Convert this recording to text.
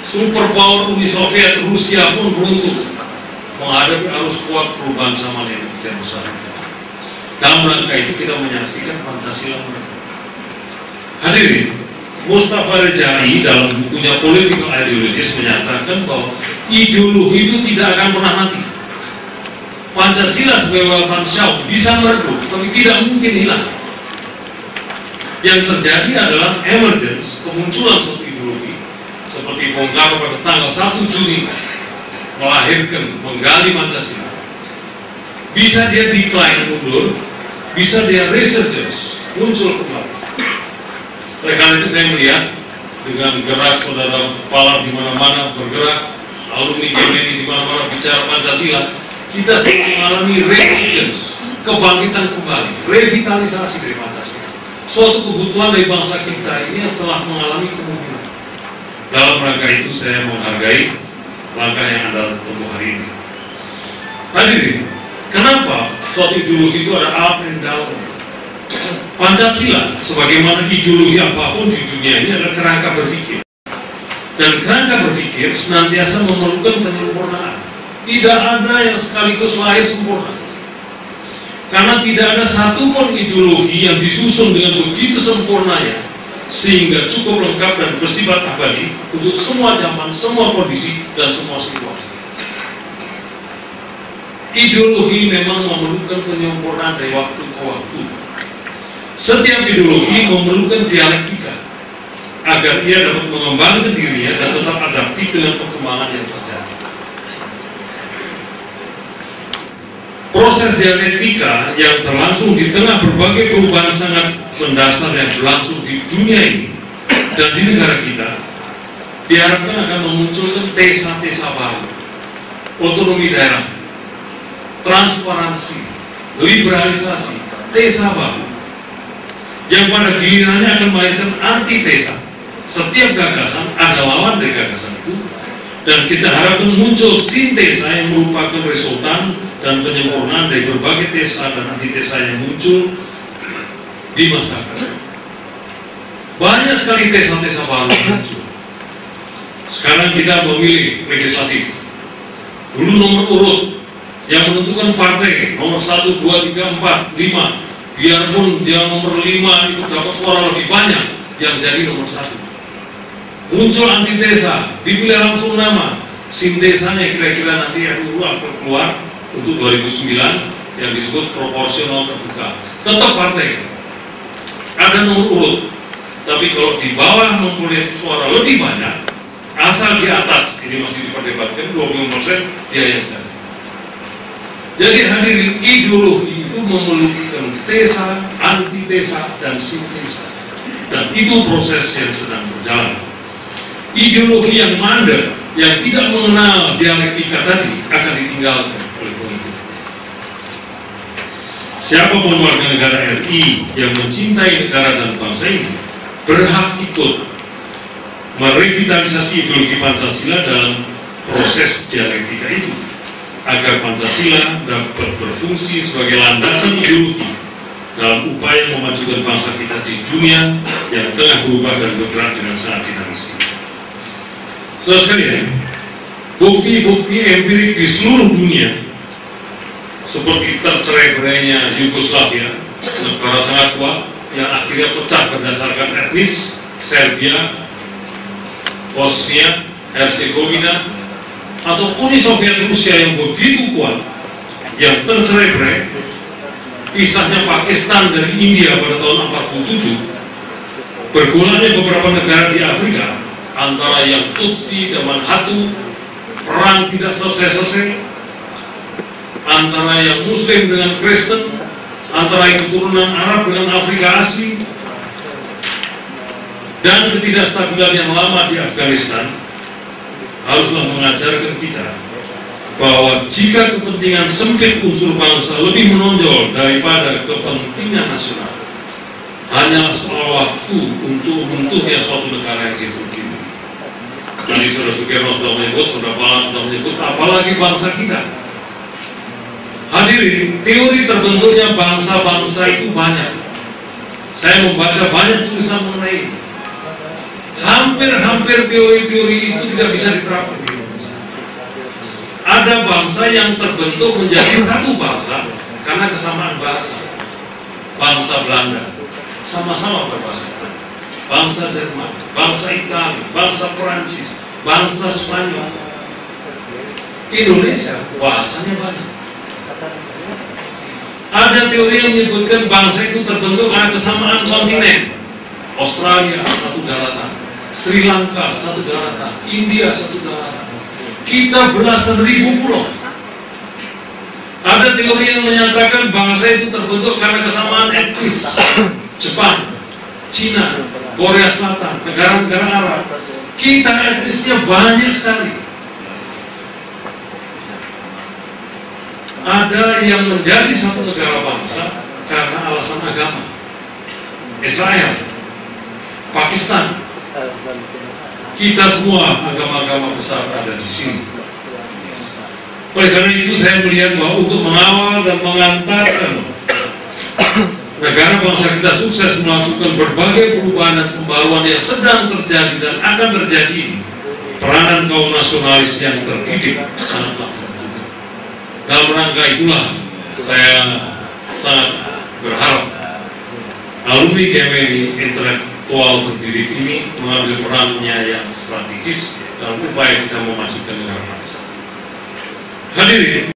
Superpower Uni Soviet Rusia pun runtuh menghadapi arus kuat perubahan zaman yang begitu besar. Dalam rangka itu kita menyaksikan Pancasila. Hadirin, Mustafa Rejai dalam bukunya Political Ideologies menyatakan bahwa ideologi itu tidak akan pernah mati. Pancasila sebagai welfare show bisa meredup, tapi tidak mungkin hilang. Yang terjadi adalah emergence, kemunculan suatu ideologi seperti Bung Karno pada tanggal 1 Juni melahirkan, menggali Pancasila. Bisa dia decline, mundur, bisa dia resurgence, muncul kembali. Oleh karena itu saya melihat dengan gerak saudara kepala di mana-mana bergerak, alumni GMI di mana-mana bicara Pancasila, kita sedang mengalami resurgence, kebangkitan kembali, revitalisasi dari Pancasila. Suatu kebutuhan dari bangsa kita ini setelah mengalami kemungkinan. Dalam rangka itu saya menghargai langkah yang Anda tempuh hari ini. Hadirin, kenapa suatu ideologi itu ada up and down? Pancasila sebagaimana ideologi apapun di dunia ini adalah kerangka berpikir. Dan kerangka berpikir senantiasa memerlukan penyempurnaan. Tidak ada yang sekaligus lahir sempurna. Karena tidak ada satupun ideologi yang disusun dengan begitu sempurnanya sehingga cukup lengkap dan bersifat abadi untuk semua zaman, semua kondisi, dan semua situasi. Ideologi memang memerlukan penyempurnaan dari waktu ke waktu. Setiap ideologi memerlukan dialektika agar ia dapat mengembangkan dirinya dan tetap adaptif dengan perkembangan yang terjadi. Proses dialektika yang berlangsung di tengah berbagai perubahan sangat mendasar yang berlangsung di dunia ini dan di negara kita diharapkan akan memunculkan desa-desa baru, otonomi daerah, transparansi, liberalisasi, desa baru yang pada gilirannya akan melahirkan antitesa. Setiap gagasan ada lawan dari gagasan itu, dan kita harapkan muncul sintesa yang merupakan resultan dan penyempurnaan dari berbagai desa dan antitesa yang muncul di masyarakat. Banyak sekali desa-desa baru muncul. Sekarang kita memilih legislatif. Dulu nomor urut yang menentukan partai nomor 1, 2, 3, 4, 5. Biarpun dia nomor 5 itu dapat suara lebih banyak, yang jadi nomor 1. Muncul antitesa, dipilih langsung nama. Sintesanya kira-kira nanti yang keluar untuk 2009 yang disebut proporsional terbuka. Tetap partai ada nomor urut, tapi kalau di bawah mempunyai suara lebih banyak, asal di atas ini masih diperdebatkan 20% dia yang jadi. Jadi hadirin, ideologi itu memerlukan tesa, antitesa, dan sintesa, dan itu proses yang sedang berjalan. Ideologi yang mandek, yang tidak mengenal dialektika tadi akan ditinggalkan oleh pengikut. Siapapun warga negara RI yang mencintai negara dan bangsa ini berhak ikut merevitalisasi ideologi Pancasila dalam proses dialektika itu, agar Pancasila dapat berfungsi sebagai landasan ideologi dalam upaya memajukan bangsa kita di dunia yang tengah berubah dan bergerak dengan sangat dinamis. Saudara sekalian, bukti-bukti empirik di seluruh dunia seperti tercerai-berainya Yugoslavia, negara sangat kuat yang akhirnya pecah berdasarkan etnis, Serbia, Bosnia, Herzegovina, atau Uni Soviet Rusia yang begitu kuat, yang tercerai-berai, pisahnya Pakistan dari India pada tahun 47, bergulanya beberapa negara di Afrika, antara yang Tutsi dan Manhattu, perang tidak selesai-selesai, antara yang Muslim dengan Kristen, antara yang keturunan Arab dengan Afrika asli, dan ketidakstabilan yang lama di Afghanistan, haruslah mengajarkan kita bahwa jika kepentingan sempit unsur bangsa lebih menonjol daripada kepentingan nasional, hanyalah soal waktu untuk runtuhnya suatu negara yang dituju. Tadi Saudara Sugierno sudah menyebut, Saudara Pala sudah menyebut, apalagi bangsa kita. Hadirin, teori terbentuknya bangsa-bangsa itu banyak. Saya membaca banyak tulisan mengenai ini. hampir teori-teori itu tidak bisa diterapkan di Indonesia. Ada bangsa yang terbentuk menjadi satu bangsa karena kesamaan bahasa. Bangsa Belanda sama-sama berbahasa, bangsa Jerman, bangsa Italia, bangsa Perancis, bangsa Spanyol. Indonesia bahasanya banyak. Ada teori yang menyebutkan bangsa itu terbentuk karena kesamaan kontinen. Australia satu daratan, Sri Lanka satu daratan, India satu daratan. Kita belasan ribu pulau. Ada teori yang menyatakan bangsa itu terbentuk karena kesamaan etnis. Jepang, Cina, Korea Selatan, negara-negara Arab. Kita etnisnya banyak sekali. Ada yang menjadi satu negara bangsa karena alasan agama. Israel, Pakistan. Kita semua agama-agama besar ada di sini. Oleh karena itu saya melihat bahwa untuk mengawal dan mengantarkan negara bangsa kita sukses melakukan berbagai perubahan dan pembaruan yang sedang terjadi dan akan terjadi, peranan kaum nasionalis yang terdidik sangatlah penting. Dalam rangka itulah saya sangat berharap alumni GMI intelektual terdidik ini mengambil perannya yang strategis dalam upaya kita memajukan negara bangsa. Hadirin